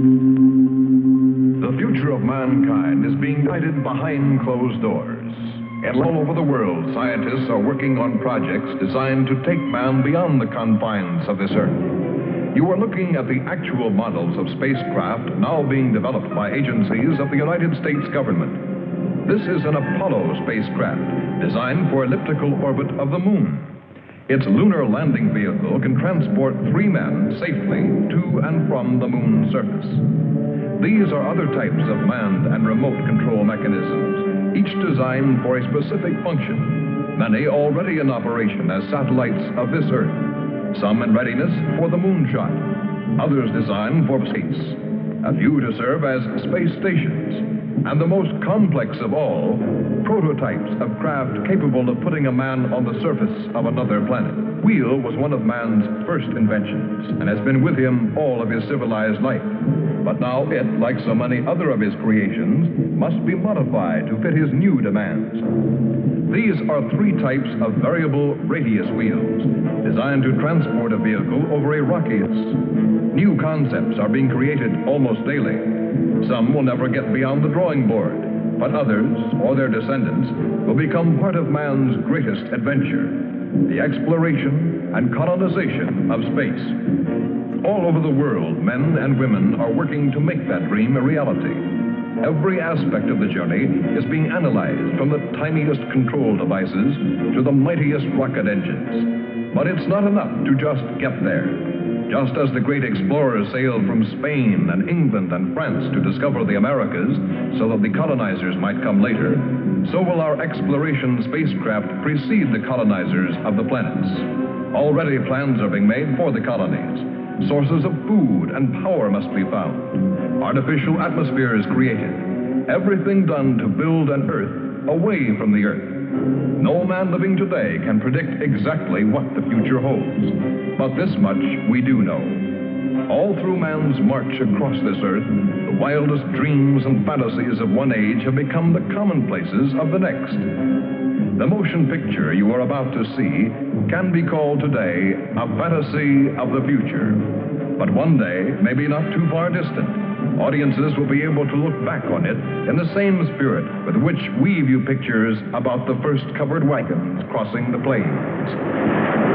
The future of mankind is being guided behind closed doors. And all over the world, scientists are working on projects designed to take man beyond the confines of this Earth. You are looking at the actual models of spacecraft now being developed by agencies of the United States government. This is an Apollo spacecraft designed for elliptical orbit of the moon. Its lunar landing vehicle can transport 3 men safely to and from the moon's surface. These are other types of manned and remote control mechanisms, each designed for a specific function, many already in operation as satellites of this Earth, some in readiness for the moonshot, others designed for space, a few to serve as space stations, and the most complex of all, prototypes of craft capable of putting a man on the surface of another planet. Wheel was one of man's first inventions and has been with him all of his civilized life. But now it, like so many other of his creations, must be modified to fit his new demands. These are 3 types of variable radius wheels, designed to transport a vehicle over a rocky. New concepts are being created almost daily. Some will never get beyond the drawing board, but others, or their descendants, will become part of man's greatest adventure, the exploration and colonization of space. All over the world, men and women are working to make that dream a reality. Every aspect of the journey is being analyzed, from the tiniest control devices to the mightiest rocket engines. But it's not enough to just get there. Just as the great explorers sailed from Spain and England and France to discover the Americas so that the colonizers might come later, so will our exploration spacecraft precede the colonizers of the planets. Already plans are being made for the colonies. Sources of food and power must be found. Artificial atmospheres created. Everything done to build an Earth away from the Earth. No man living today can predict exactly what the future holds. But this much we do know. All through man's march across this Earth, the wildest dreams and fantasies of one age have become the commonplaces of the next. The motion picture you are about to see can be called today a fantasy of the future. But one day, maybe not too far distant, audiences will be able to look back on it in the same spirit with which we view pictures about the first covered wagons crossing the plains.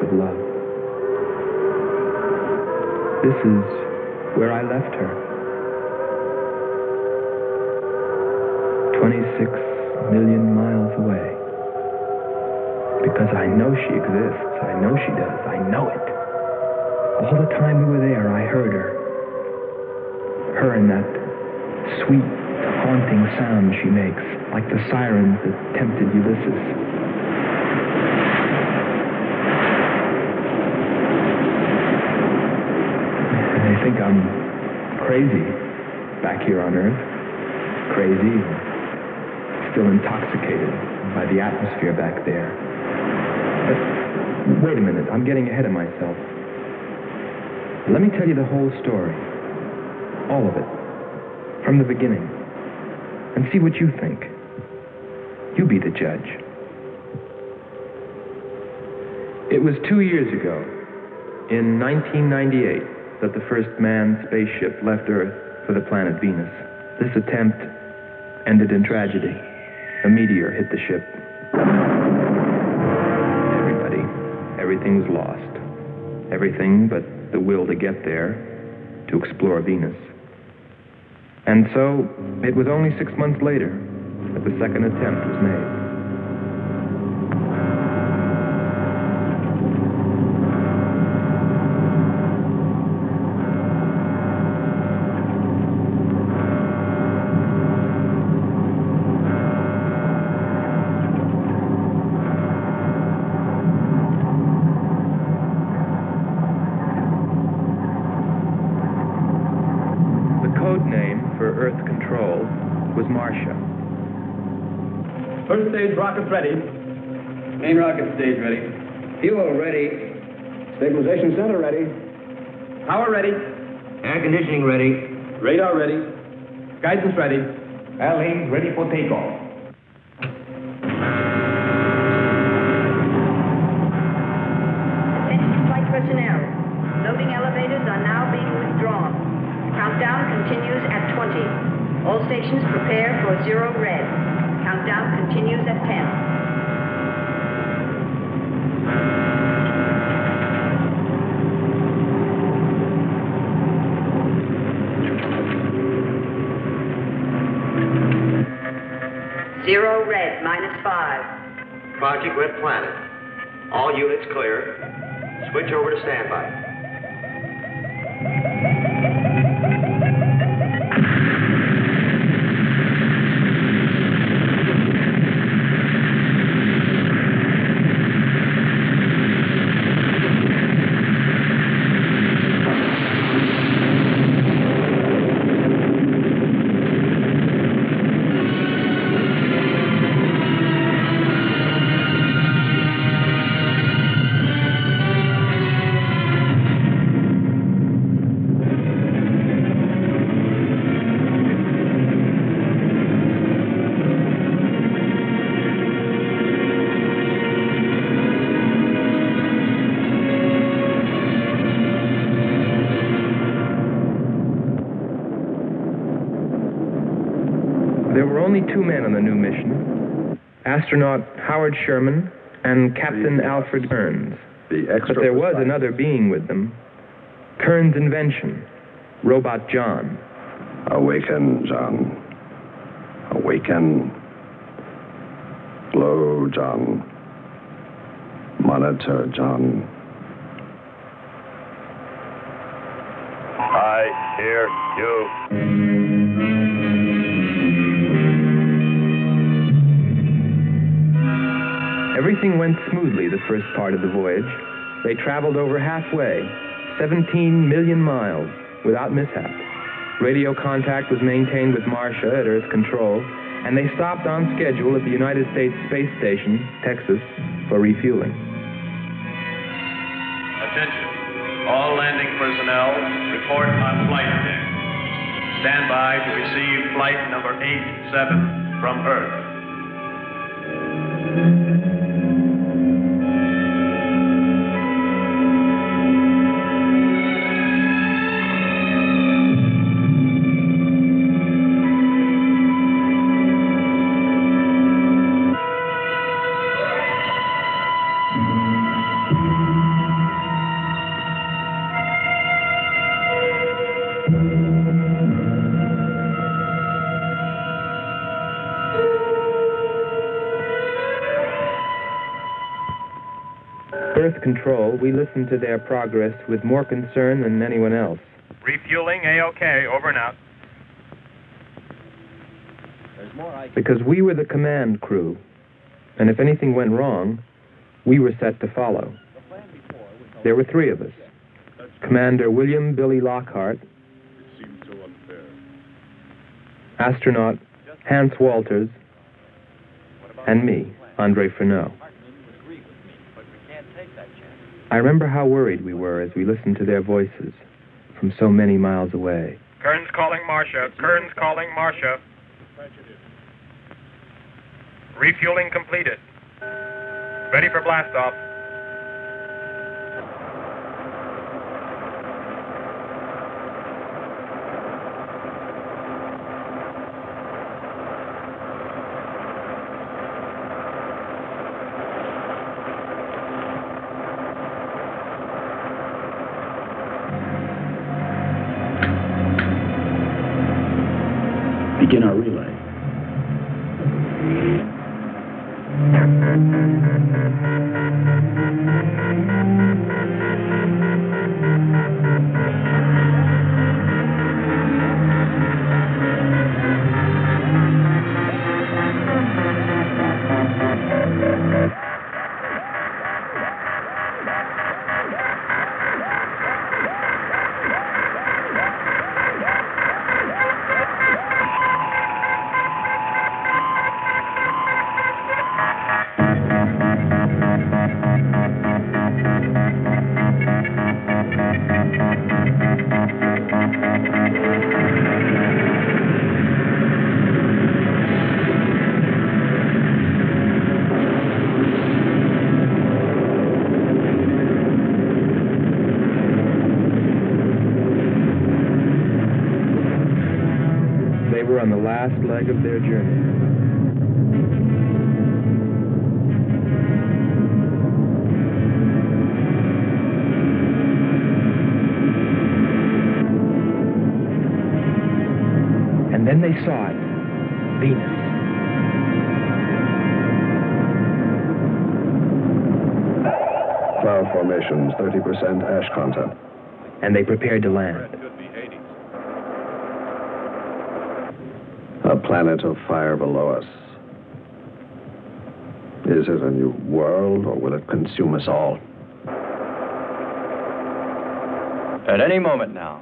of love. This is where I left her. 26 million miles away. Because I know she exists. I know she does. I know it. All the time we were there, I heard her. Her and that sweet, haunting sound she makes, like the sirens that tempted Ulysses. They think I'm crazy back here on Earth. Crazy, still intoxicated by the atmosphere back there. But wait a minute, I'm getting ahead of myself. Let me tell you the whole story. All of it. From the beginning. And see what you think. You be the judge. It was 2 years ago, in 1998, that the first manned spaceship left Earth for the planet Venus. This attempt ended in tragedy. A meteor hit the ship. Everything was lost. Everything but the will to get there, to explore Venus. And so, it was only 6 months later that the second attempt was made. Earth control was Marcia. First stage rockets ready. Main rocket stage ready. Fuel ready. Stabilization center ready. Power ready. Air conditioning ready. Radar ready. Guidance ready. Airlane ready for takeoff. Attention flight personnel. Loading elevators are now being withdrawn. Countdown continues at 20. All stations prepare for 0 red. Countdown continues at 10. Zero red, -5. Project Red Planet. All units clear. Switch over to standby. There were only 2 men on the new mission, astronaut Howard Sherman and Captain Alfred Kearns. But there was another being with them, Kearns' invention, Robot John. Awaken, John. Awaken. Slow, John. Monitor, John. I hear you. Everything went smoothly the first part of the voyage. They traveled over halfway, 17 million miles, without mishap. Radio contact was maintained with Marcia at Earth Control, and they stopped on schedule at the United States Space Station, Texas, for refueling. Attention. All landing personnel, report on flight deck. Stand by to receive flight number 87 from Earth. Earth Control, we listened to their progress with more concern than anyone else. Refueling A-OK, over and out. Because we were the command crew, and if anything went wrong, we were set to follow. There were 3 of us. Commander William Billy Lockhart, astronaut Hans Walters, and me, Andre Freneau. I remember how worried we were as we listened to their voices from so many miles away. Kern's calling Marcia. Kern's calling Marcia. Refueling completed. Ready for blastoff. Begin our relay. On the last leg of their journey. And then they saw it, Venus. Cloud formations, 30% ash content. And they prepared to land. A planet of fire below us. Is it a new world, or will it consume us all? At any moment now.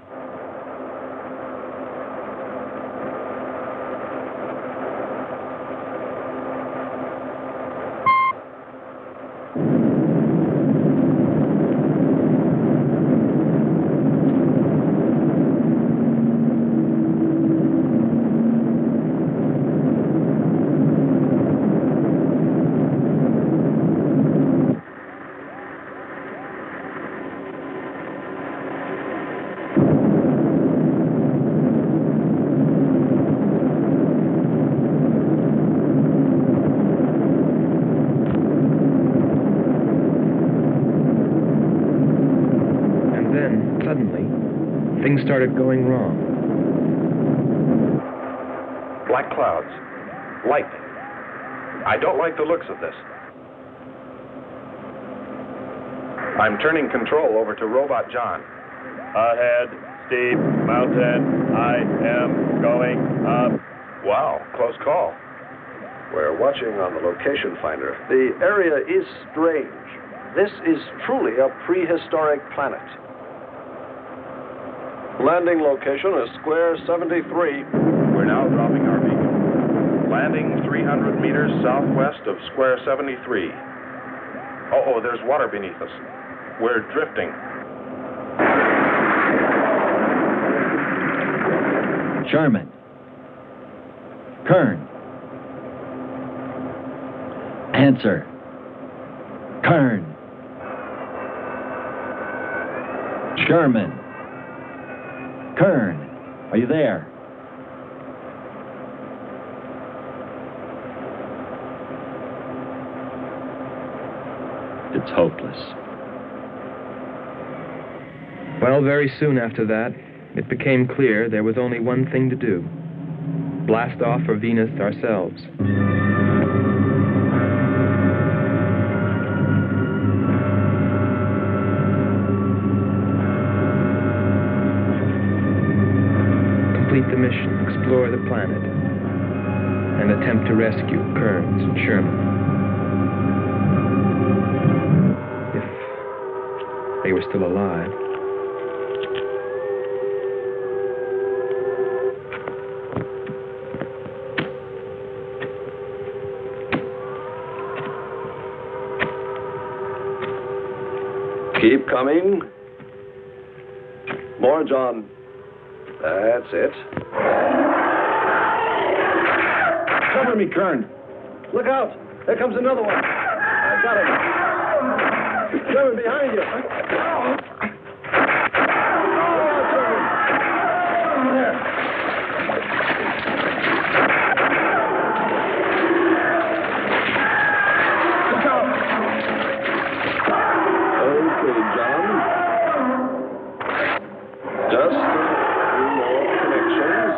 Things started going wrong. Black clouds. Lightning. I don't like the looks of this. I'm turning control over to Robot John. Ahead, steep mountain. I am going up. Wow, close call. We're watching on the location finder. The area is strange. This is truly a prehistoric planet. Landing location is square 73. We're now dropping our beacon. Landing 300 meters southwest of square 73. Oh, there's water beneath us. We're drifting. Sherman. Kern. Answer. Kern. Sherman. Kern, are you there? It's hopeless. Well, very soon after that, it became clear there was only one thing to do. Blast off for Venus ourselves. explore the planet and attempt to rescue Kearns and Sherman. If they were still alive. Keep coming. More, John. That's it. Cover me, Kern. Look out! There comes another one. I got him. Sherman, behind you. Okay, John. Just a few more connections.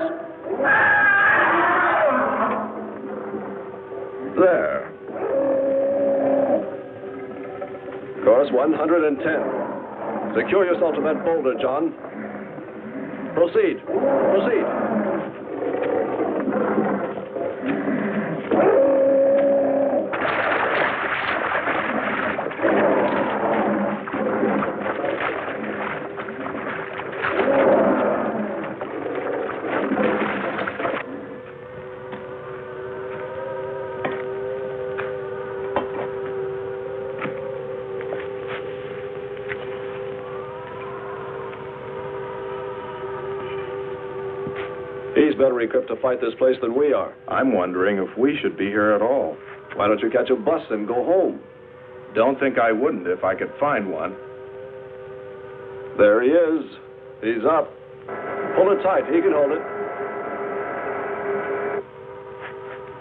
There. Course 110. Secure yourself to that boulder, John. Proceed. Proceed. He's better equipped to fight this place than we are. I'm wondering if we should be here at all. Why don't you catch a bus and go home? Don't think I wouldn't if I could find one. There he is. He's up. Pull it tight. He can hold it.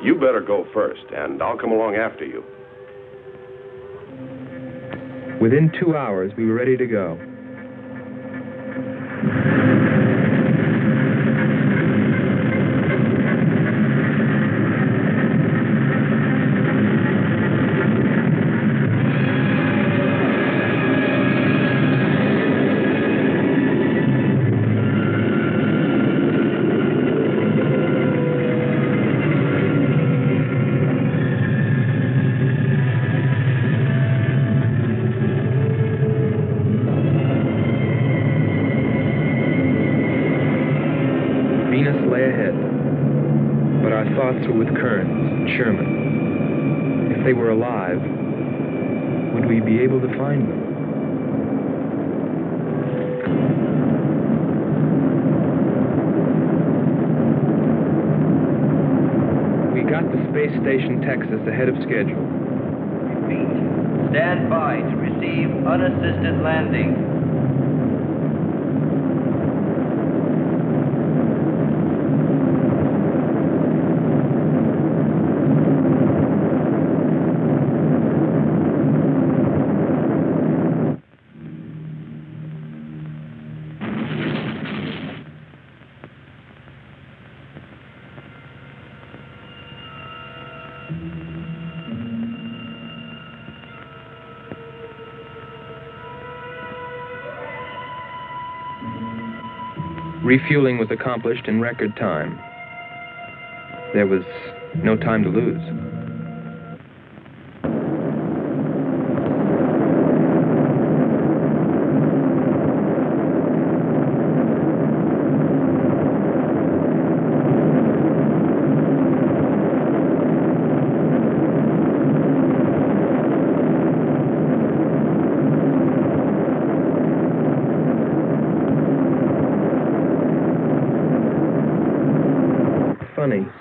You better go first, and I'll come along after you. Within 2 hours, we were ready to go. With Kearns and Sherman. If they were alive, would we be able to find them? We got to Space Station Texas ahead of schedule. Repeat. Stand by to receive unassisted landing. Refueling was accomplished in record time. There was no time to lose.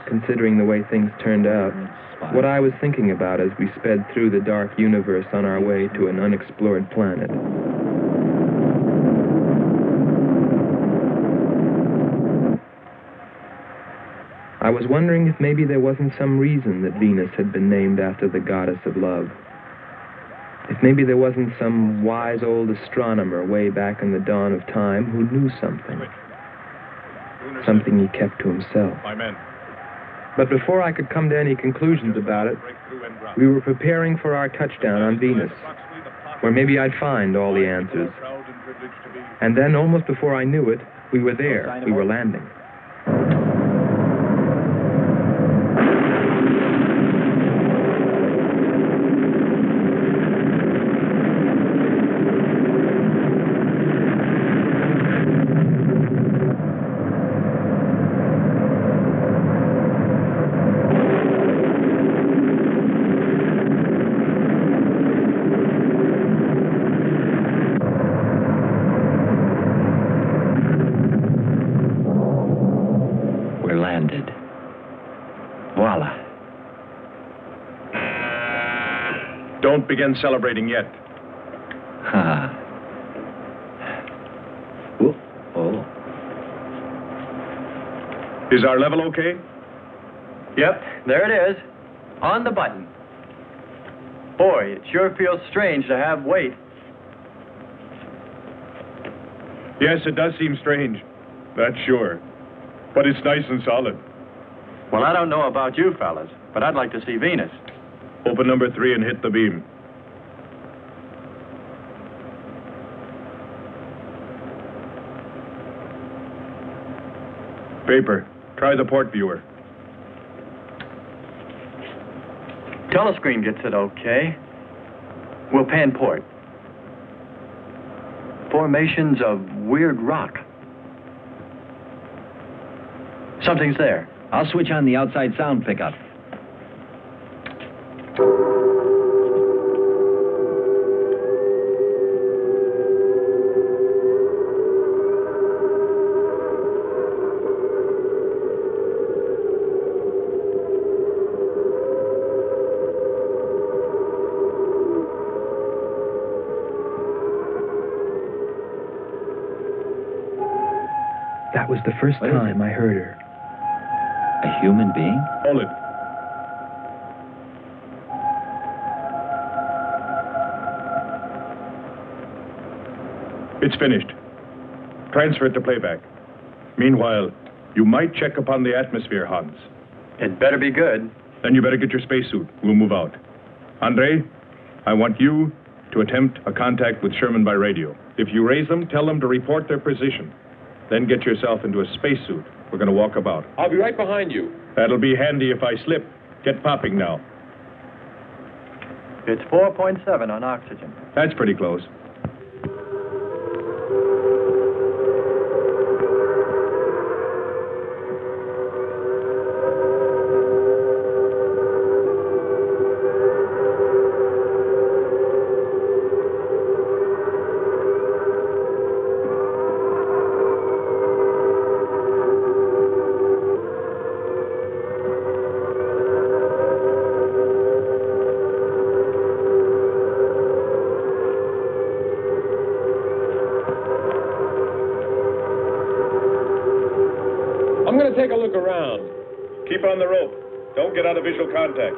Considering the way things turned out, what I was thinking about as we sped through the dark universe on our way to an unexplored planet. I was wondering if maybe there wasn't some reason that Venus had been named after the goddess of love. If maybe there wasn't some wise old astronomer way back in the dawn of time who knew something. Something he kept to himself. My men. But before I could come to any conclusions about it, we were preparing for our touchdown on Venus, where maybe I'd find all the answers. And then, almost before I knew it, we were there. We were landing. Don't begin celebrating yet. Ha. Oh. Is our level okay? Yep, there it is. On the button. Boy, it sure feels strange to have weight. Yes, it does seem strange. That's sure. But it's nice and solid. Well, I don't know about you fellas, but I'd like to see Venus. Open number 3 and hit the beam. Paper, try the port viewer. Telescreen gets it okay. We'll pan port. Formations of weird rock. Something's there. I'll switch on the outside sound pickup. That was the first time I heard her. A human being? Hold it. It's finished. Transfer it to playback. Meanwhile, you might check upon the atmosphere, Hans. It better be good. Then you better get your spacesuit. We'll move out. Andre, I want you to attempt a contact with Sherman by radio. If you raise them, tell them to report their position. Then get yourself into a spacesuit. We're going to walk about. I'll be right behind you. That'll be handy if I slip. Get popping now. It's 4.7 on oxygen. That's pretty close. I'm going to take a look around. Keep on the rope. Don't get out of visual contact.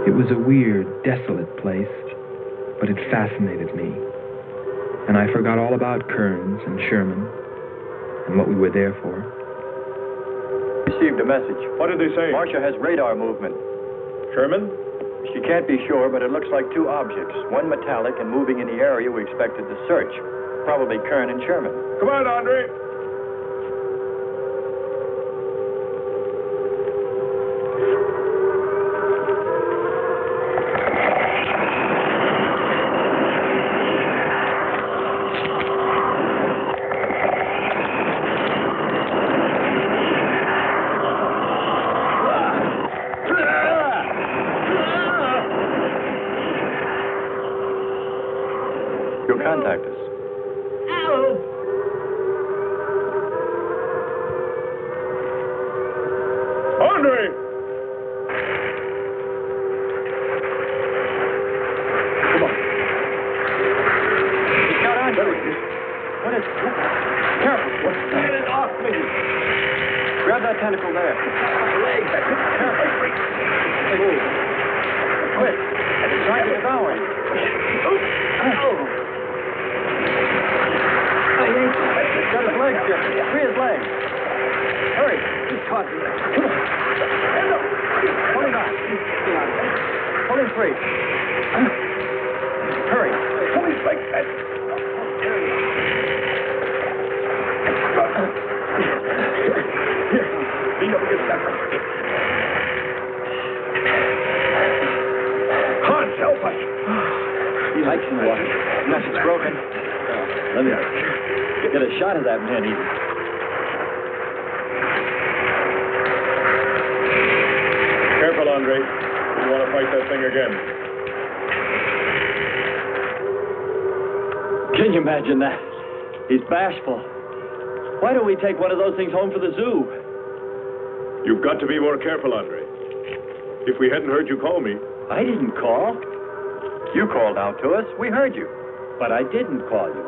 It was a weird, desolate place, but it fascinated me. And I forgot all about Kearns and Sherman and what we were there for. Received a message. What did they say? Marcia has radar movement. Sherman? She can't be sure, but it looks like two objects. One metallic and moving in the area we expected to search. Probably Kern and Sherman. Come on, Andre. You'll contact us. Andre! Come on. He's got on. What is... Careful. Get it off me. Grab that tentacle there. Leg. Careful. Move. Quick. It's trying to devour him. He's got his legs, Jeffrey. Free his legs. Hurry. He's caught. Come on. Pull him out. Pull him free. Hurry. Pull his legs. It's broken. Let me get a shot of that man. Careful, Andre. You want to fight that thing again. Can you imagine that? He's bashful. Why don't we take one of those things home for the zoo? You've got to be more careful, Andre. If we hadn't heard you call me... I didn't call. You called out to us. We heard you. But I didn't call you.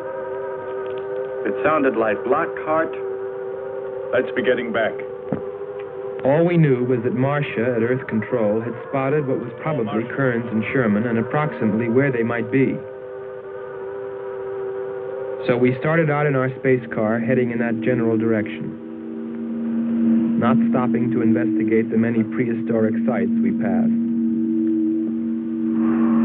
It sounded like Lockhart. Let's be getting back. All we knew was that Marcia at Earth Control had spotted what was probably Kearns and Sherman and approximately where they might be. So we started out in our space car, heading in that general direction, not stopping to investigate the many prehistoric sites we passed.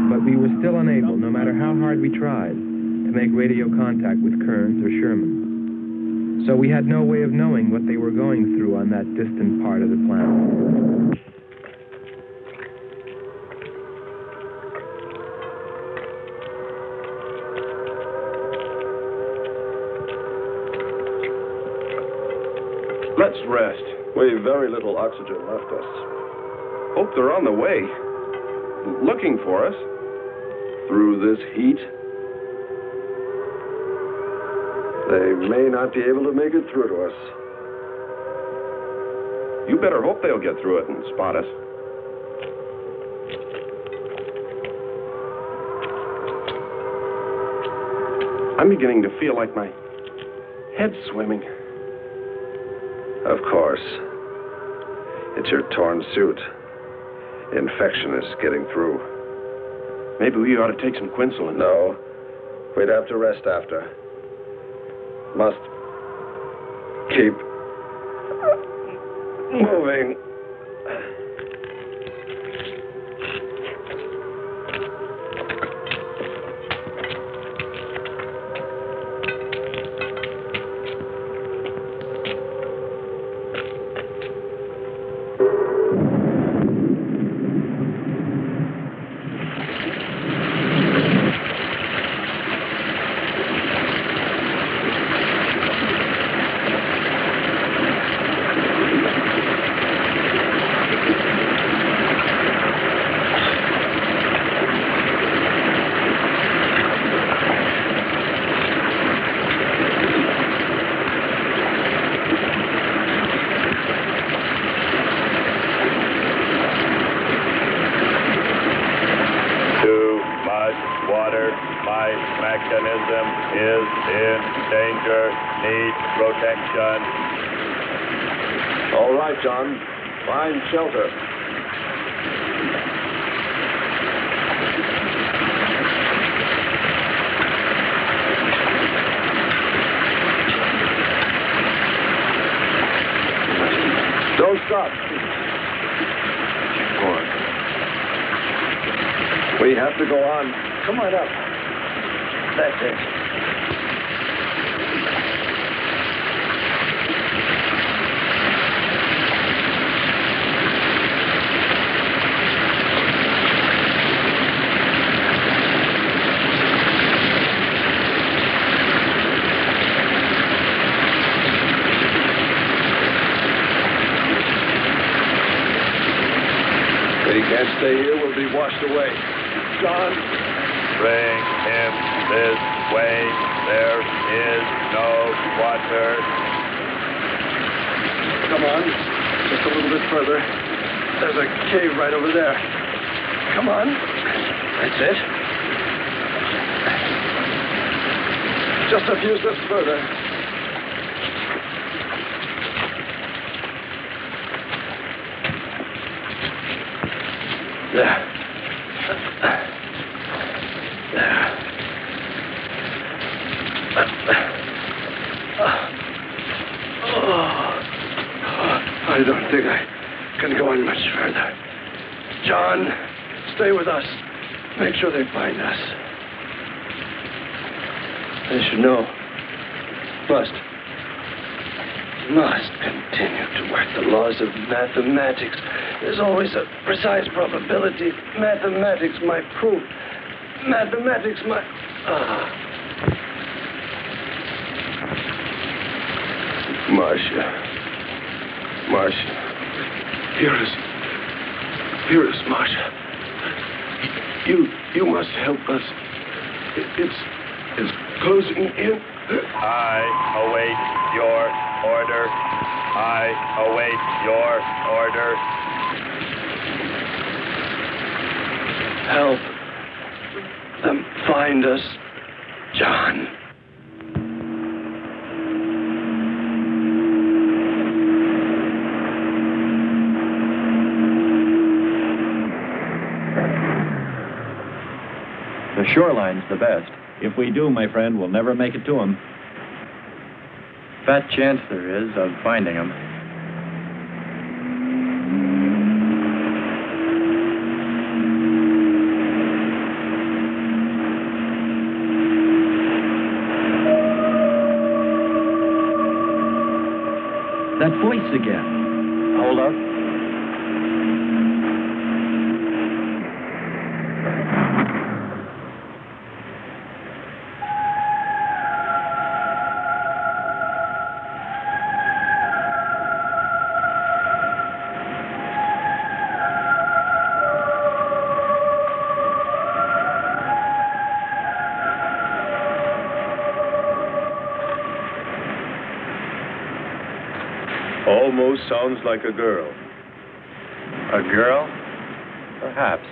But we were still unable, no matter how hard we tried, to make radio contact with Kearns or Sherman. So we had no way of knowing what they were going through on that distant part of the planet. Let's rest. We've very little oxygen left us. Hope they're on the way. Looking for us. Through this heat. They may not be able to make it through to us. You better hope they'll get through it and spot us. I'm beginning to feel like my head's swimming. Of course. It's your torn suit. Infection is getting through. Maybe we ought to take some quinsulin. No. We'd have to rest after. Must keep moving. All right, John. Find shelter. Don't stop. Keep going. We have to go on. Come on up. That's it. Can't stay here, we'll be washed away. John. Bring him this way. There is no water. Come on. Just a little bit further. There's a cave right over there. Come on. That's it. Just a few steps further. There. I don't think I can go on much further. John, stay with us. Make sure they find us. They should know. Must continue to work the laws of mathematics. There's always a precise probability. Mathematics, my proof. Mathematics, my... Marcia. Hear us, Marcia. You must help us. It's closing in. I await your order. I await your order. Help them find us, John. The shoreline's the best. If we do, my friend, we'll never make it to him. Fat chance there is of finding him. That voice again. Hold up. Almost sounds like a girl. A girl? Perhaps.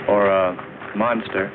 Or a monster.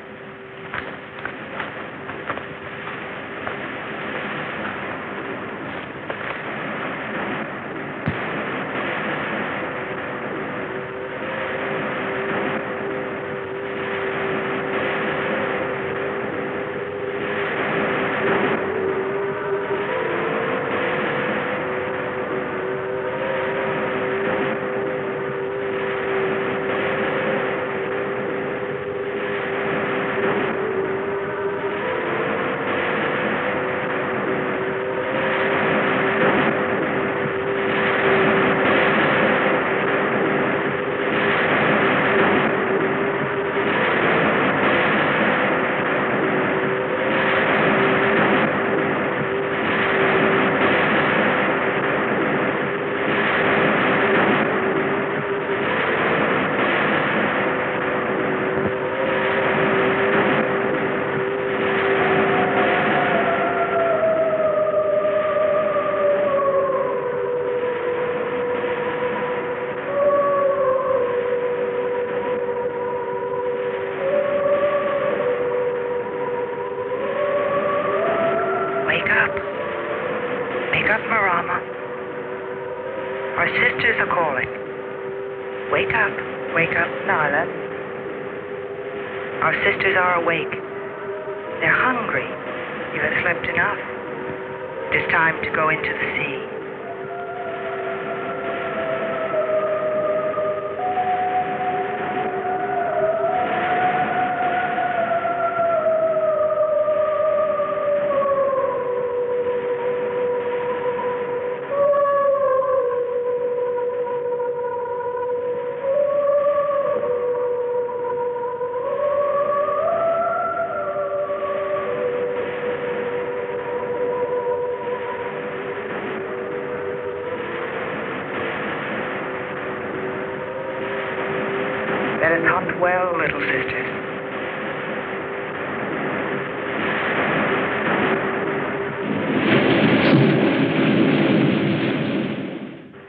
Well, little sisters.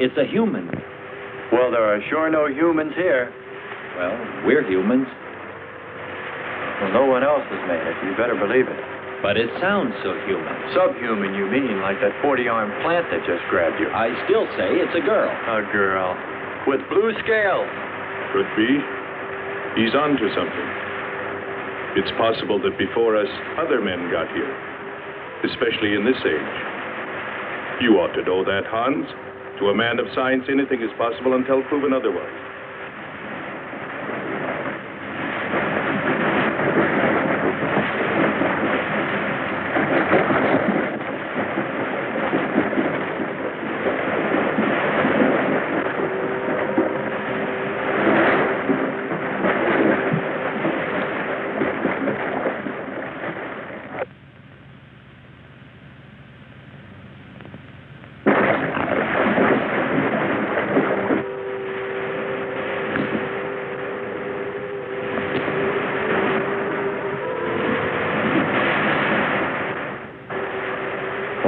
It's a human. Well, there are sure no humans here. Well, we're humans. Well, no one else has made it. You better believe it. But it sounds so human. Subhuman, you mean, like that 40-armed plant that just grabbed you. I still say it's a girl. A girl. With blue scales. Could be. He's on to something. It's possible that before us, other men got here, especially in this age. You ought to know that, Hans. To a man of science, anything is possible until proven otherwise.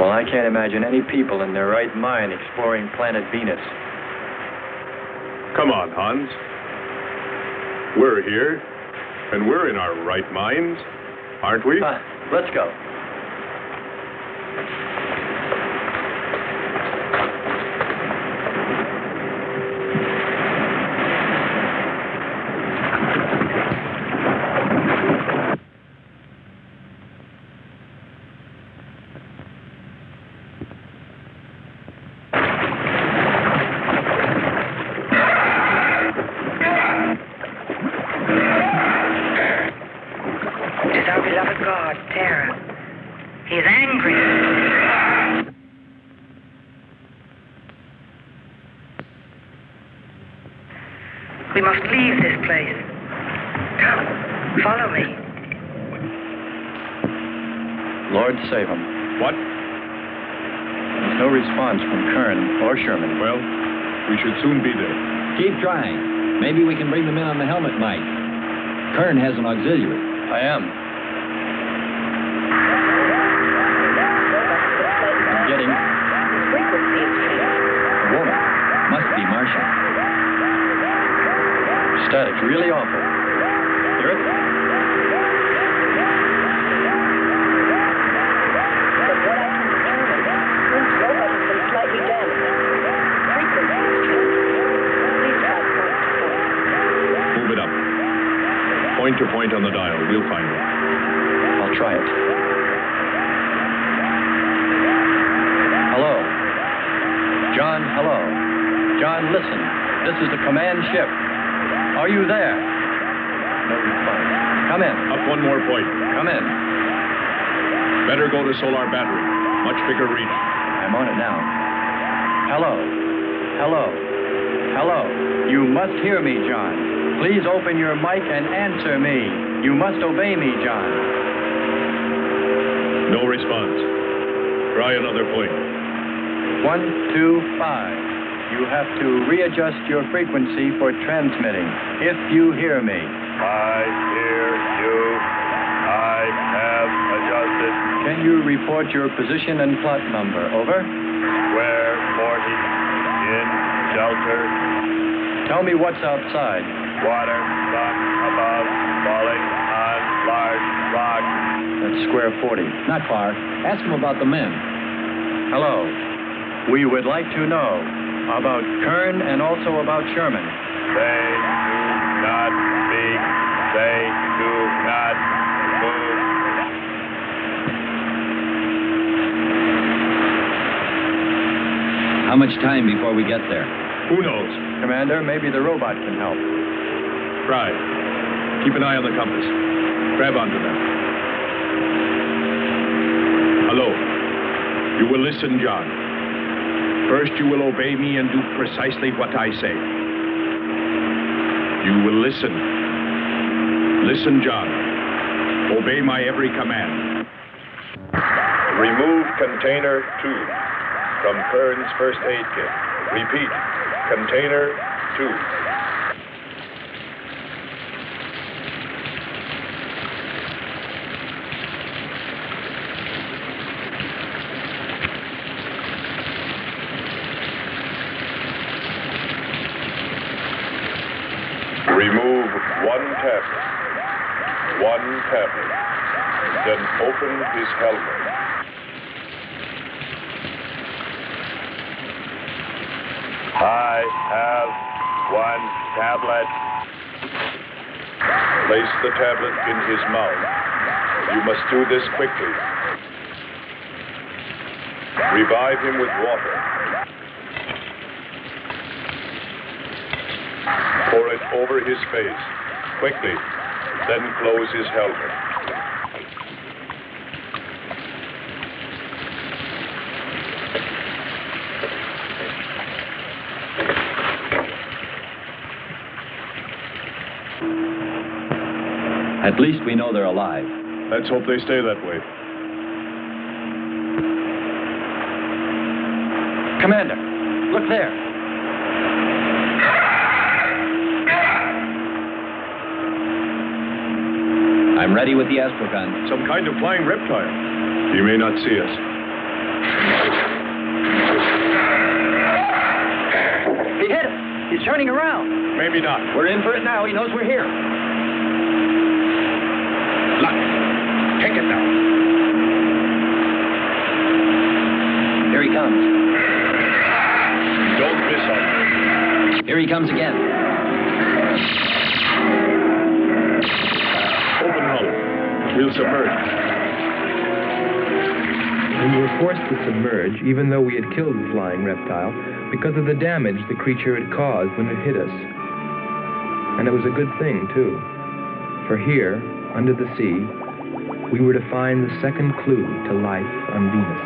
Well, I can't imagine any people in their right mind exploring planet Venus. Come on, Hans. We're here, and we're in our right minds, aren't we? Let's go. We must leave this place. Come, follow me. Lord save him. What? There's no response from Kern or Sherman. Well, we should soon be there. Keep trying. Maybe we can bring them in on the helmet mic. Kern has an auxiliary. I am. I'm getting... Frequency is changed. A woman. Must be Martian. Static, really awful. Hear it? From what I can determine, Prince Robot has been slightly damaged. Frequency is changed. Please try point to point. Move it up. Point to point on the dial. We'll find it. I'll try it. Hello. John, hello. John, listen. This is the command ship. Are you there? No response. Come in. Up one more point. Come in. Better go to solar battery. Much bigger reach. I'm on it now. Hello. Hello. Hello. You must hear me, John. Please open your mic and answer me. You must obey me, John. No response. Try another point. 1, 2, 5. You have to readjust your frequency for transmitting. If you hear me. I hear you. I have adjusted. Can you report your position and plot number? Over. Square 40. In shelter. Tell me what's outside. Water, sun above, falling on large rock. That's square 40. Not far. Ask him about the men. Hello. We would like to know about Kern and also about Sherman. They do not speak. They do not move. How much time before we get there? Who knows? Commander, maybe the robot can help. Try. Keep an eye on the compass. Grab onto them. Hello. You will listen, John. First, you will obey me and do precisely what I say. You will listen. Listen, John. Obey my every command. Remove container 2 from Kern's first aid kit. Repeat, container 2. Remove one tablet. Then open his helmet. I have one tablet. Place the tablet in his mouth. You must do this quickly. Revive him with water. Pour it over his face. Quickly. Then close his helmet. At least we know they're alive. Let's hope they stay that way. Commander, look there. I'm ready with the astrogun. Some kind of flying reptile. He may not see us. He hit us. He's turning around. Maybe not. We're in for it now. He knows we're here. Luck. Take it now. Here he comes. Don't miss him. Here he comes again. Open hull. We'll submerge. We were forced to submerge, even though we had killed the flying reptile, because of the damage the creature had caused when it hit us. And it was a good thing, too. For here, under the sea, we were to find the second clue to life on Venus.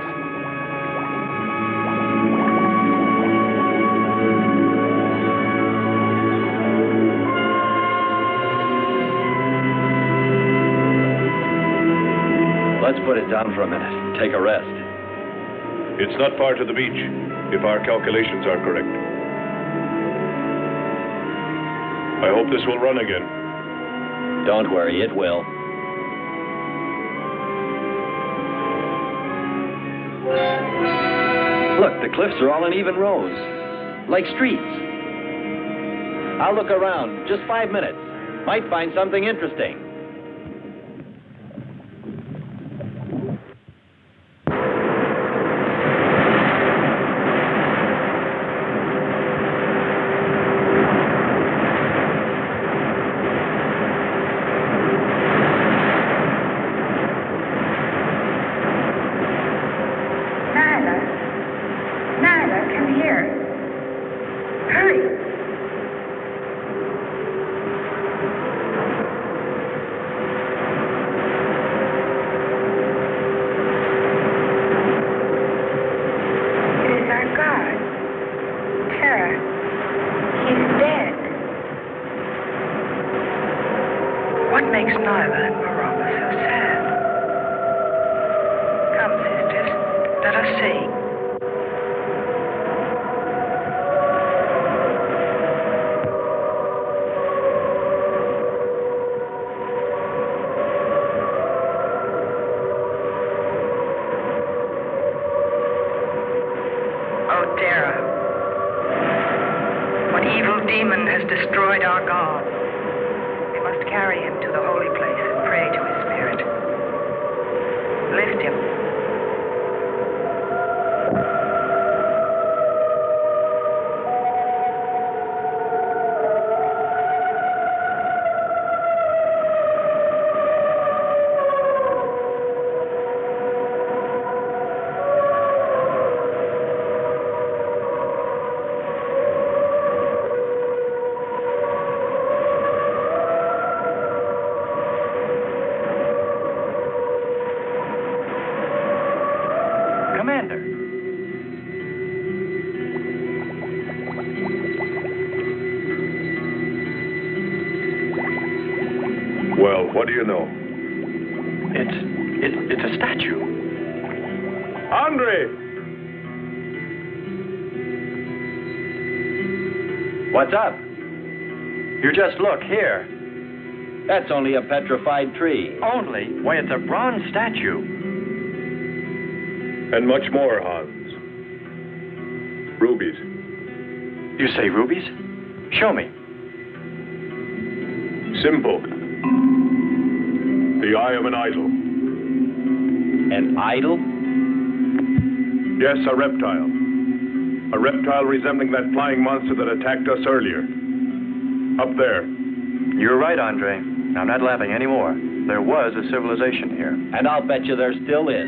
Let's put it down for a minute. Take a rest. It's not far to the beach, if our calculations are correct. I hope this will run again. Don't worry, it will. Look, the cliffs are all in even rows, like streets. I'll look around. Just 5 minutes. Might find something interesting. What do you know? It's a statue. Andre! What's up? You just look here. That's only a petrified tree. Only? Why, it's a bronze statue. And much more, Hans. Rubies. You say rubies? Show me. Simple. The eye of an idol. An idol? Yes, a reptile. A reptile resembling that flying monster that attacked us earlier. Up there. You're right, Andre. I'm not laughing anymore. There was a civilization here. And I'll bet you there still is.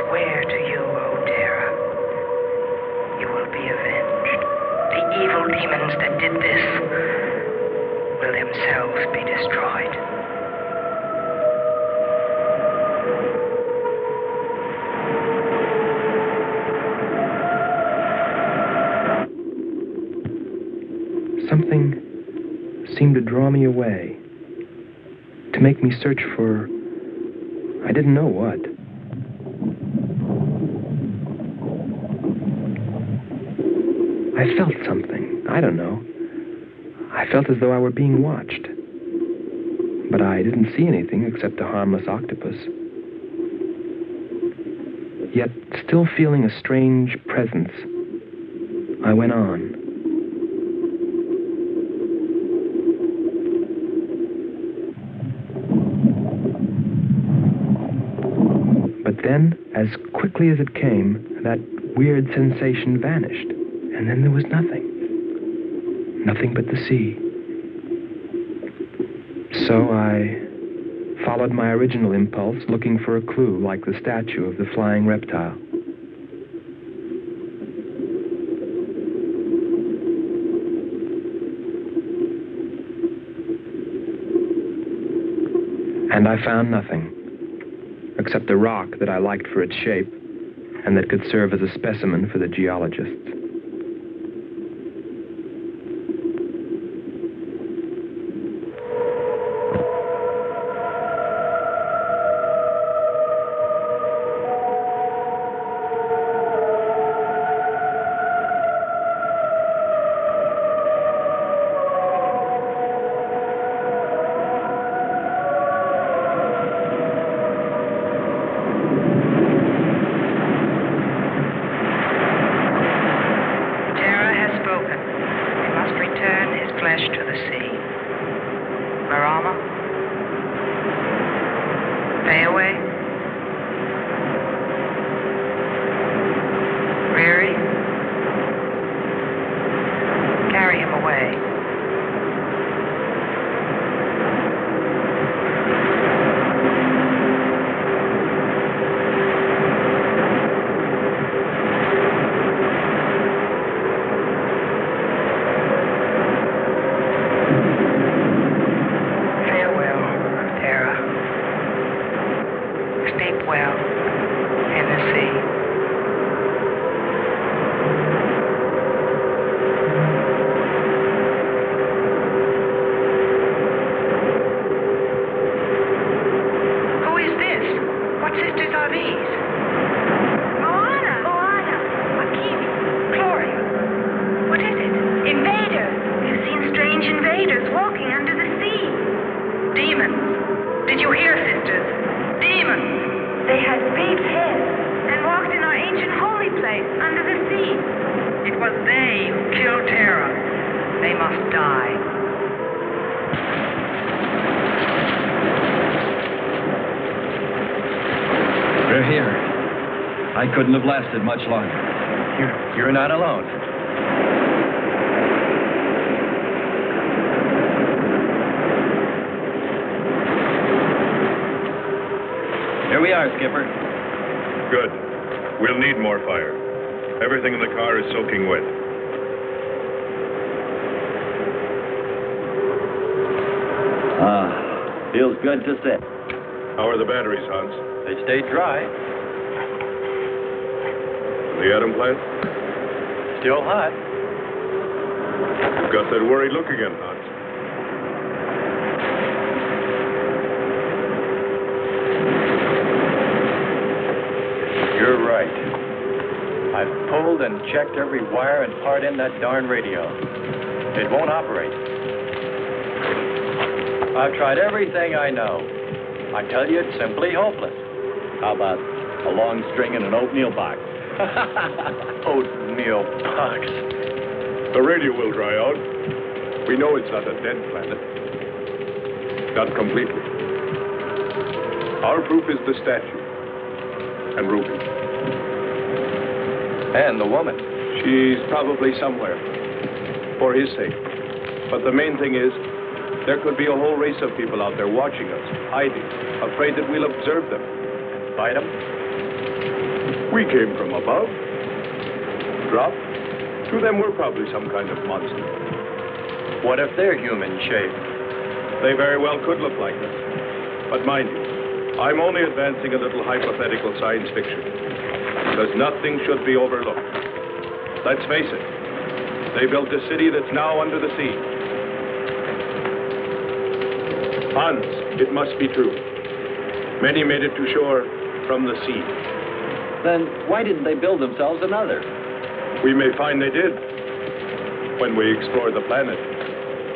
swear to you, O Terra, you will be avenged. The evil demons that did this will themselves be destroyed. Something seemed to draw me away, to make me search for, I didn't know what. I felt something, I don't know. I felt as though I were being watched. But I didn't see anything except a harmless octopus. Yet, still feeling a strange presence, I went on. But then, as quickly as it came, that weird sensation vanished. And then there was nothing. Nothing but the sea. So I followed my original impulse, looking for a clue like the statue of the flying reptile. And I found nothing, except a rock that I liked for its shape and that could serve as a specimen for the geologists. Couldn't have lasted much longer. You're not alone. Here we are, Skipper. Good. We'll need more fire. Everything in the car is soaking wet. Feels good to sit. How are the batteries, Hans? They stayed dry. The atom plant? Still hot. You've got that worried look again, Hans. You're right. I've pulled and checked every wire and part in that darn radio. It won't operate. I've tried everything I know. I tell you, it's simply hopeless. How about a long string and an oatmeal box? Oatmeal box. The radio will dry out. We know it's not a dead planet. Not completely. Our proof is the statue. And Ruby. And the woman. She's probably somewhere. For his sake. But the main thing is, there could be a whole race of people out there watching us, hiding, afraid that we'll observe them. Fight them? We came from above. Dropped. To them, we're probably some kind of monster. What if they're human shape? They very well could look like them. But mind you, I'm only advancing a little hypothetical science fiction. Because nothing should be overlooked. Let's face it. They built a city that's now under the sea. Hans, it must be true. Many made it to shore from the sea. Then why didn't they build themselves another? We may find they did when we explore the planet.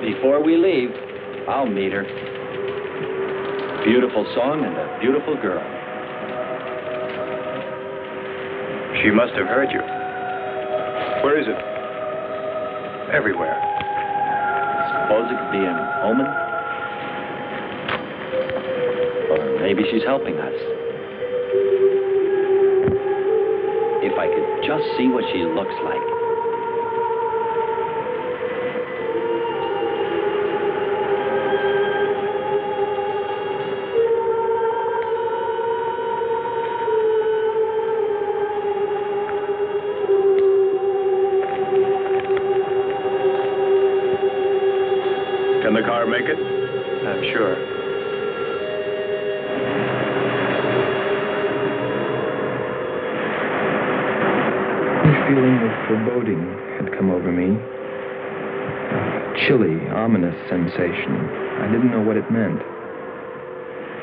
Before we leave, I'll meet her. Beautiful song and a beautiful girl. She must have heard you. Where is it? Everywhere. Suppose it could be an omen? Or maybe she's helping us. If I could just see what she looks like. Can the car make it? I'm sure. A feeling of foreboding had come over me. A chilly, ominous sensation. I didn't know what it meant.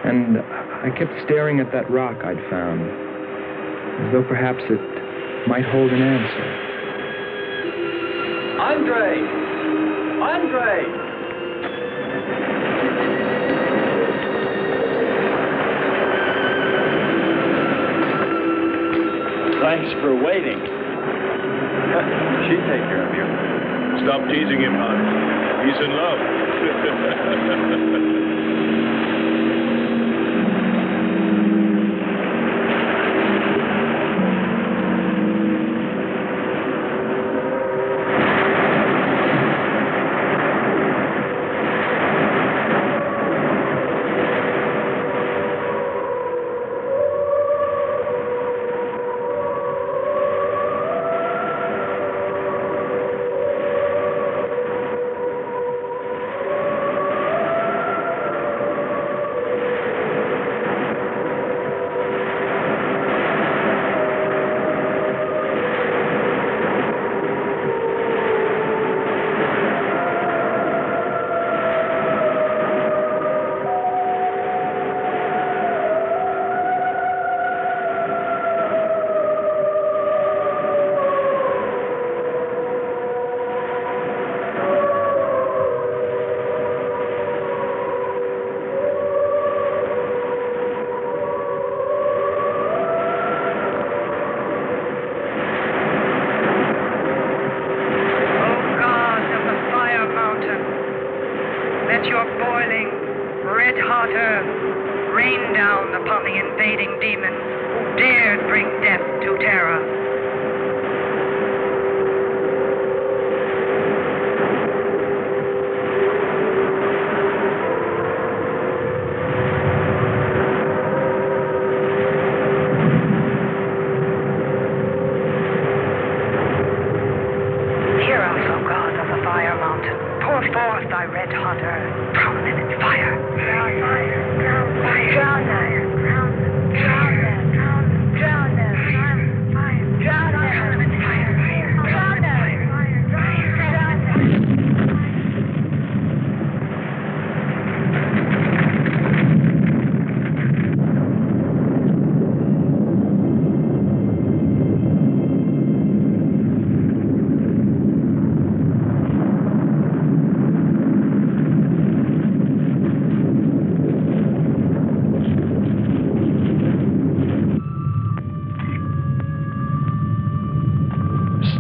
And I kept staring at that rock I'd found, as though perhaps it might hold an answer. Andre! Andre! Thanks for waiting. She'd take care of you. Stop teasing him, Hans. He's in love.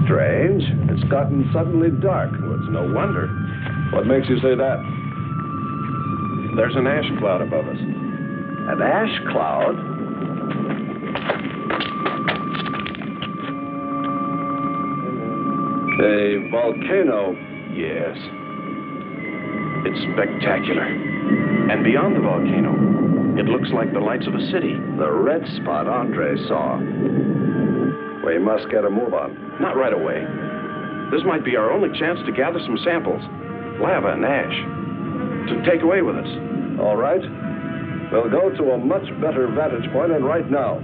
Strange. It's gotten suddenly dark. Well, it's no wonder. What makes you say that? There's an ash cloud above us. An ash cloud? A volcano, yes. It's spectacular. And beyond the volcano, it looks like the lights of a city. The red spot Andre saw. We must get a move on. Not right away. This might be our only chance to gather some samples. Lava and ash. To take away with us. All right. We'll go to a much better vantage point, and right now.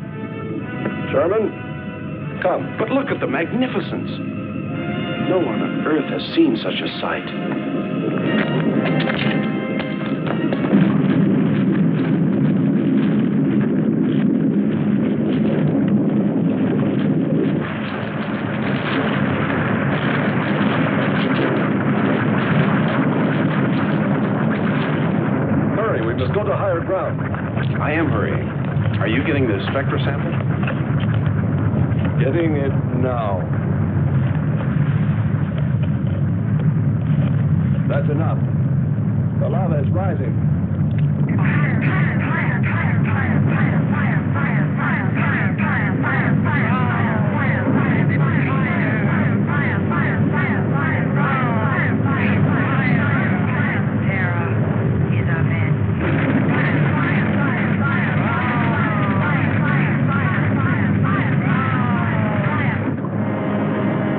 Sherman, come. But look at the magnificence. No one on Earth has seen such a sight. Hurry, we must go to higher ground. I am hurrying. Are you getting the spectra sample? Getting it now. That's enough. The lava is rising.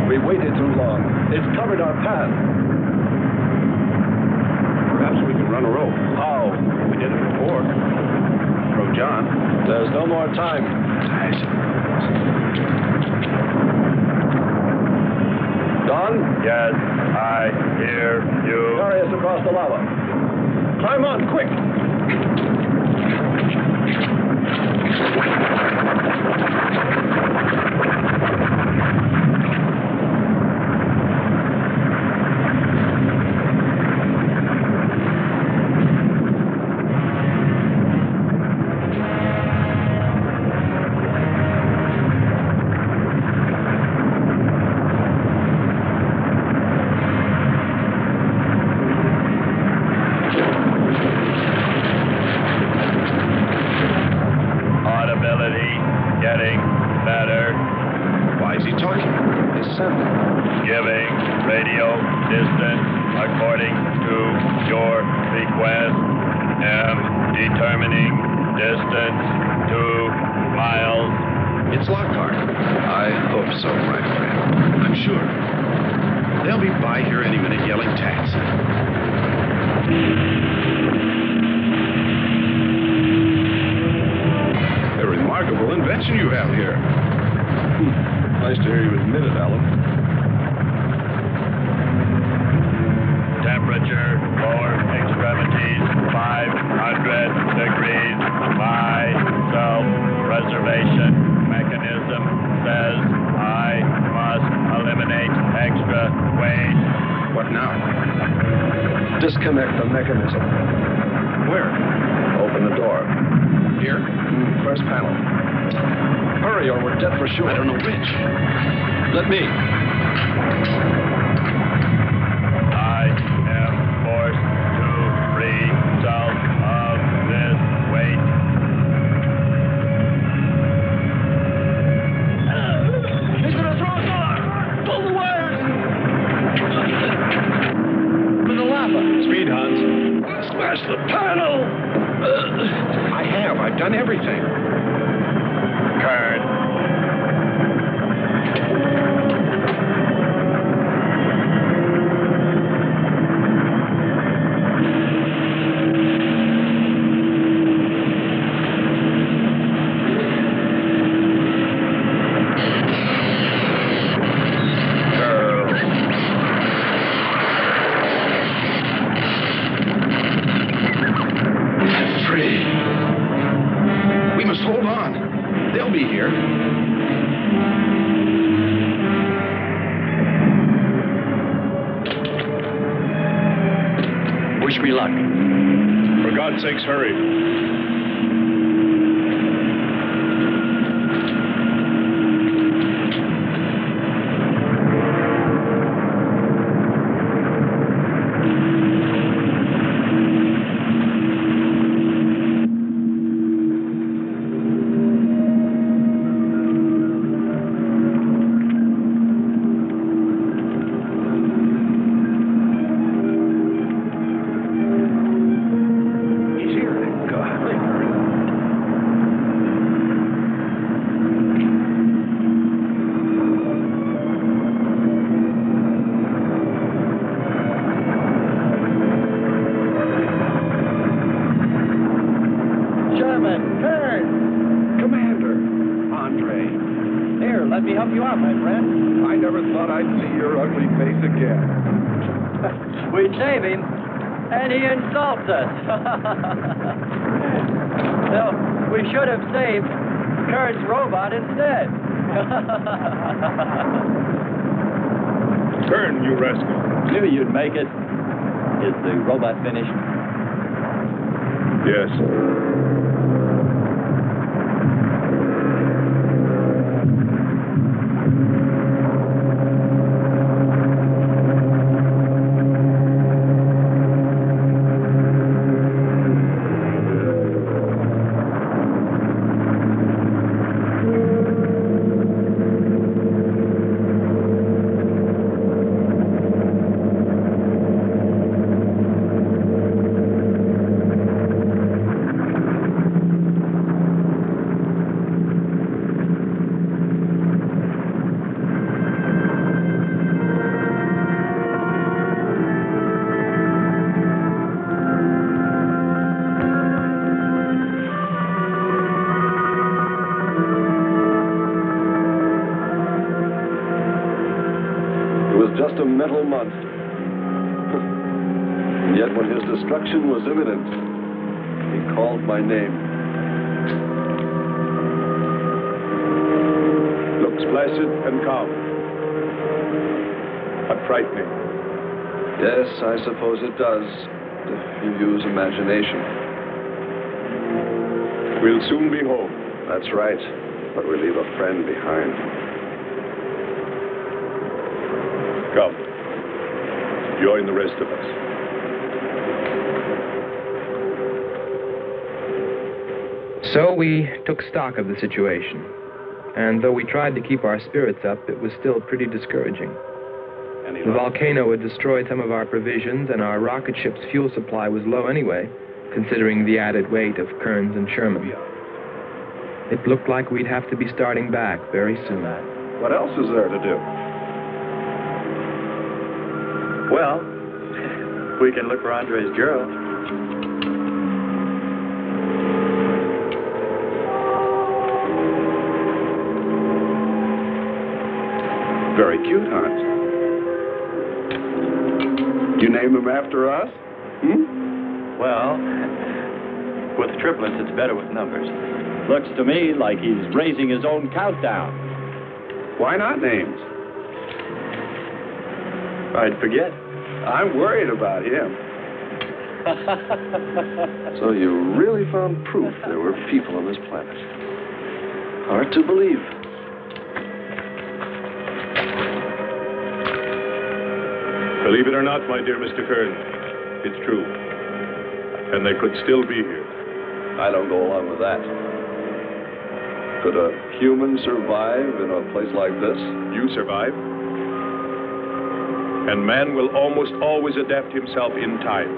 We waited too long. It's covered our path. Perhaps we can run a rope. How? We did it before. Throw John. There's no more time. Don? Yes, I hear you. Carry us across the lava. Climb on, quick! Disconnect the mechanism. Where? Open the door. Here? First panel. Hurry or we're dead for sure. I don't know which. Let me. I am forced to free myself of this weight. He's gonna throw us off! Pull the wires! For the lava. Speed, Hans. Smash the panel! I've done everything. Kern. Sakes, hurry. Let me help you out, my friend. I never thought I'd see your ugly face again. We save him, and he insults us. No, we should have saved Kern's robot instead. Kern, you rascal. Knew you'd make it. Is the robot finished? Yes. Just a mental month. And yet when his destruction was imminent, he called my name. Looks placid and calm. But frightening. Yes, I suppose it does, if you use imagination. We'll soon be home. That's right, but we leave a friend behind. Come. Join the rest of us. So we took stock of the situation. And though we tried to keep our spirits up, it was still pretty discouraging. The volcano had destroyed some of our provisions, and our rocket ship's fuel supply was low anyway, considering the added weight of Kearns and Sherman. It looked like we'd have to be starting back very soon. What else is there to do? Well, we can look for Andre's girl. Very cute, Hans. You name him after us? Well, with triplets, it's better with numbers. Looks to me like he's raising his own countdown. Why not names? I'd forget. I'm worried about him. So you really found proof there were people on this planet. Hard to believe. Believe it or not, my dear Mr. Kern, it's true. And they could still be here. I don't go along with that. Could a human survive in a place like this? You survive. And man will almost always adapt himself in time.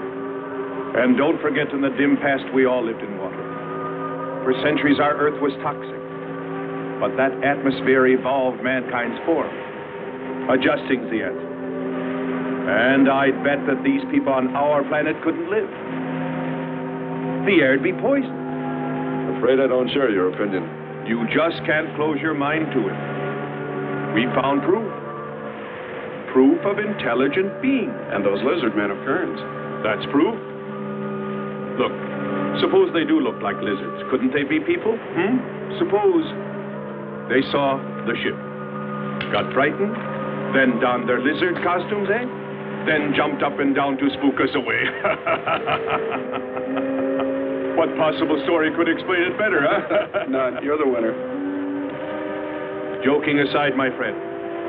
And don't forget, in the dim past, we all lived in water. For centuries, our Earth was toxic. But that atmosphere evolved mankind's form, adjusting the Earth. And I'd bet that these people on our planet couldn't live. The air'd be poisoned. Afraid I don't share your opinion. You just can't close your mind to it. We found proof. Proof of intelligent being. And those lizard men of Kearns. That's proof. Look, suppose they do look like lizards. Couldn't they be people? Suppose they saw the ship, got frightened, then donned their lizard costumes, then jumped up and down to spook us away. What possible story could explain it better, huh? None. You're the winner. Joking aside, my friend,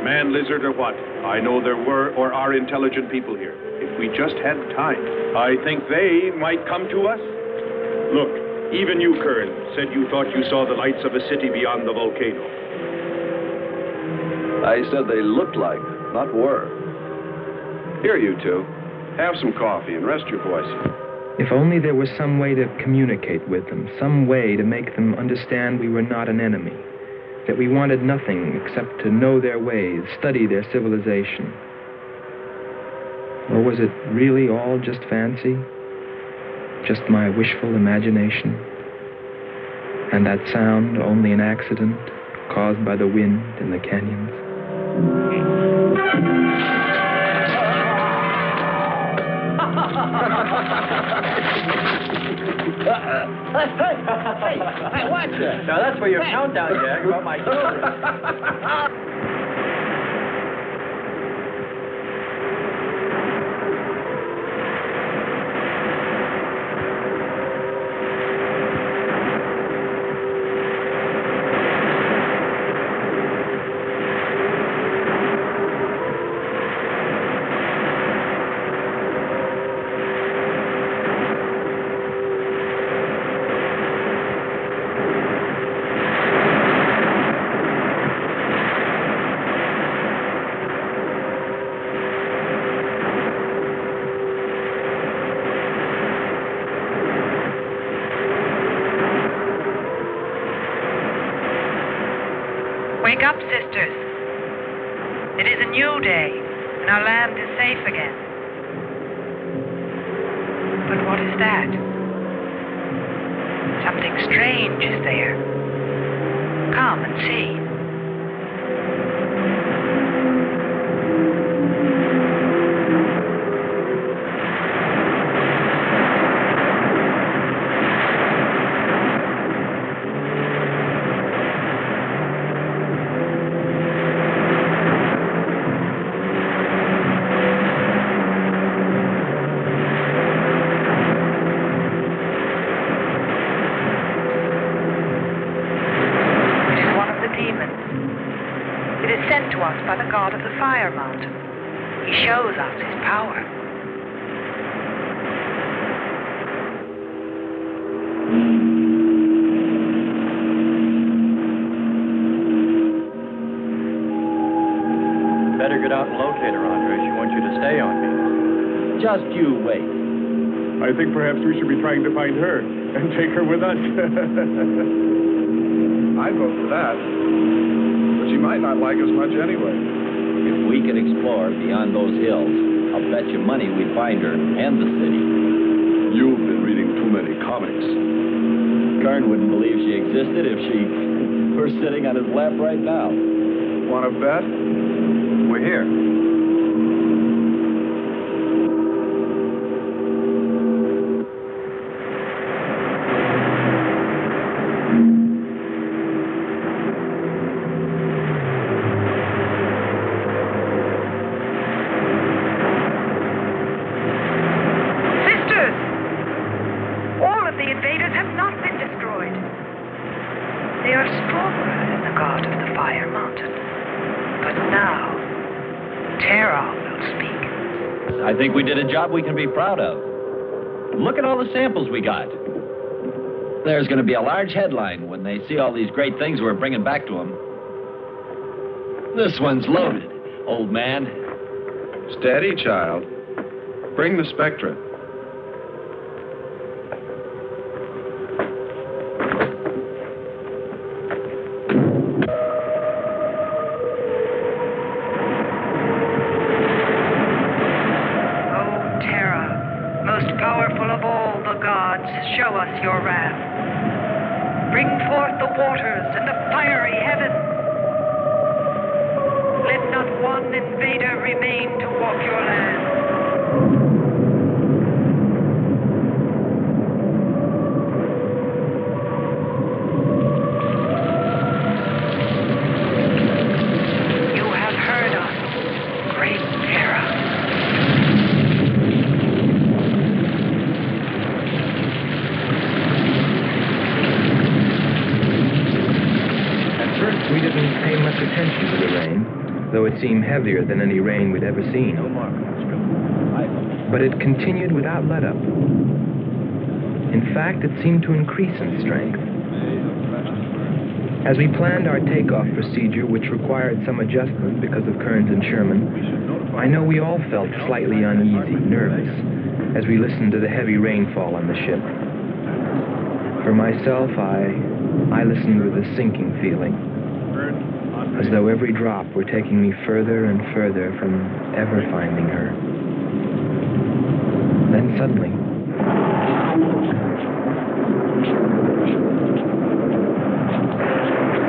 man, lizard, or what, I know there were or are intelligent people here. If we just had time, I think they might come to us. Look, even you, Kern, said you thought you saw the lights of a city beyond the volcano. I said they looked like, not were. Here, you two. Have some coffee and rest your voice. If only there was some way to communicate with them, some way to make them understand we were not an enemy, that we wanted nothing except to know their ways, study their civilization. Or was it really all just fancy? Just my wishful imagination? And that sound only an accident, caused by the wind in the canyons. Hey, watch it. Now that's for your countdown, Jack, about my children. Wake up, sisters. It is a new day, and our land is safe again. But what is that? Something strange is there. Come and see. By the god of the fire mountain. He shows us his power. Better get out and locate her, Andre. She wants you to stay on me. Just you wait. I think perhaps we should be trying to find her and take her with us. I'd vote for that. But she might not like us much anyway. If we can explore beyond those hills, I'll bet you money we'd find her and the city. You've been reading too many comics. Kern wouldn't believe she existed if she were sitting on his lap right now. Want to bet? We're here. I think we did a job we can be proud of. Look at all the samples we got. There's going to be a large headline when they see all these great things we're bringing back to them. This one's loaded, old man. Steady, child. Bring the spectra. Show us your wrath. Bring forth the waters and the fiery heaven. Let not one invader remain to walk your land. You have heard us, great Terra. We didn't pay much attention to the rain, though it seemed heavier than any rain we'd ever seen. But it continued without let-up. In fact, it seemed to increase in strength. As we planned our takeoff procedure, which required some adjustment because of Kearns and Sherman, I know we all felt slightly uneasy, nervous, as we listened to the heavy rainfall on the ship. For myself, I listened with a sinking feeling, as though every drop were taking me further and further from ever finding her. Then suddenly,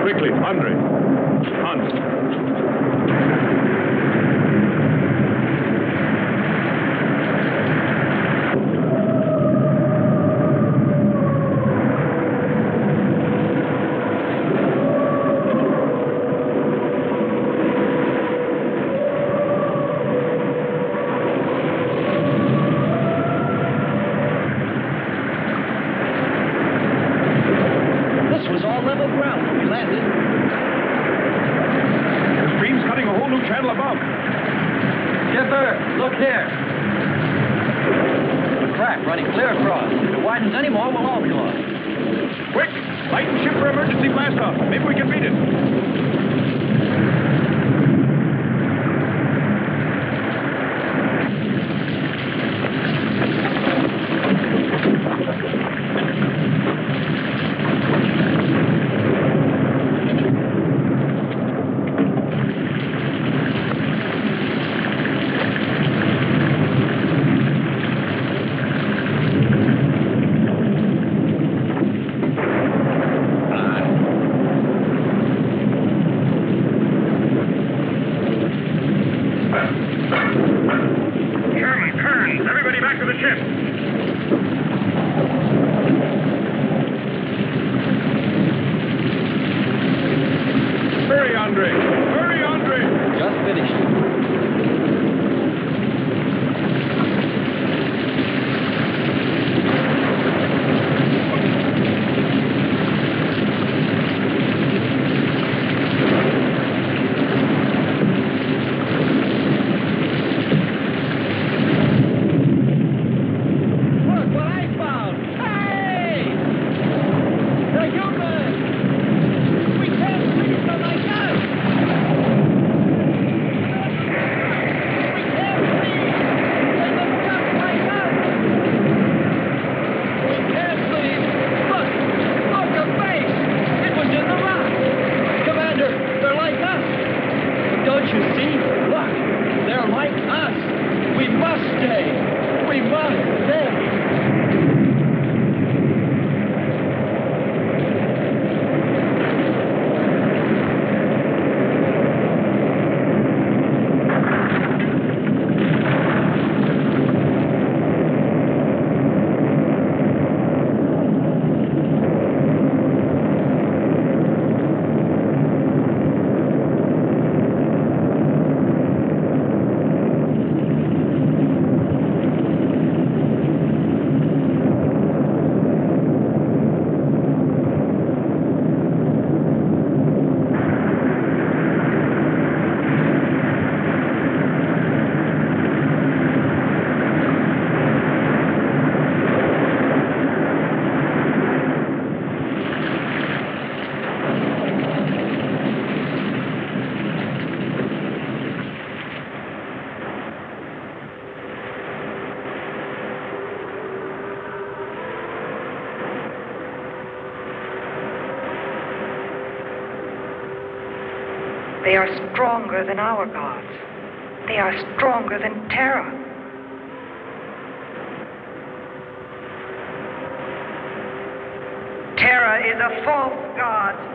Quickly, Andre. Hans. They are stronger than our gods. They are stronger than Terra. Terra is a false god.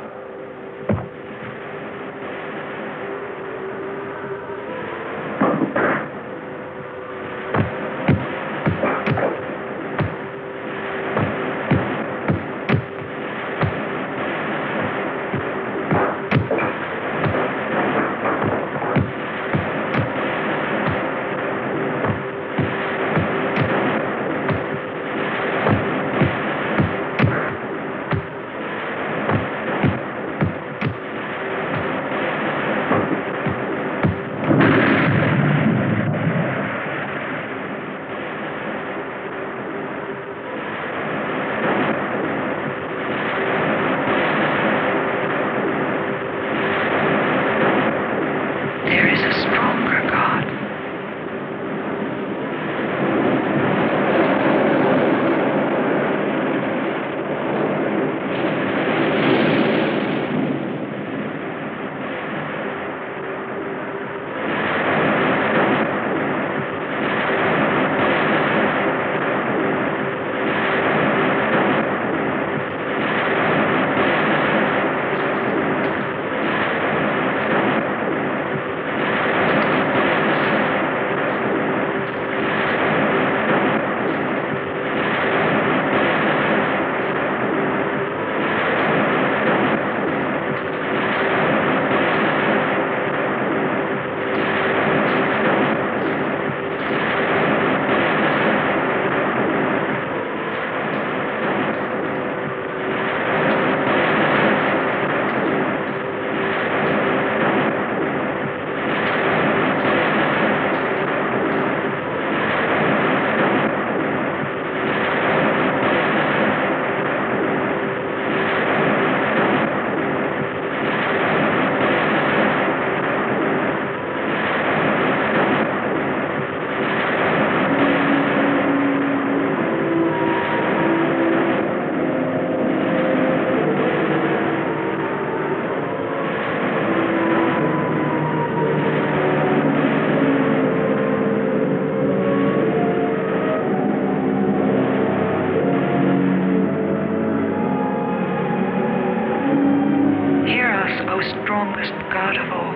strongest God of all.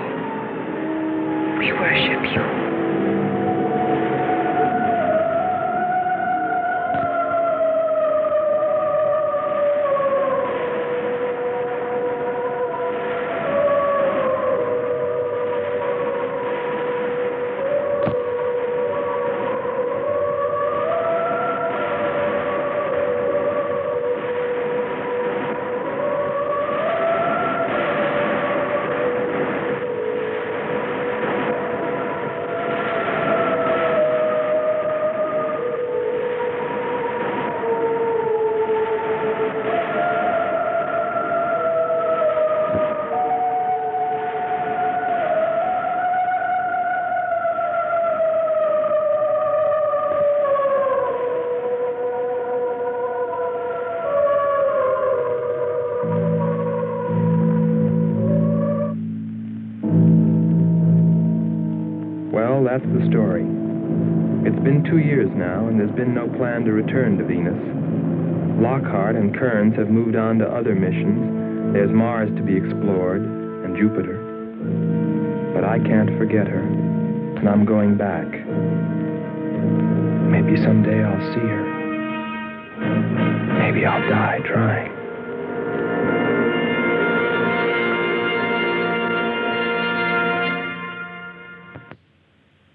We worship you. Well, that's the story. It's been 2 years now, and there's been no plan to return to Venus. Lockhart and Kearns have moved on to other missions. There's Mars to be explored, and Jupiter. But I can't forget her, and I'm going back. Maybe someday I'll see her. Maybe I'll die trying.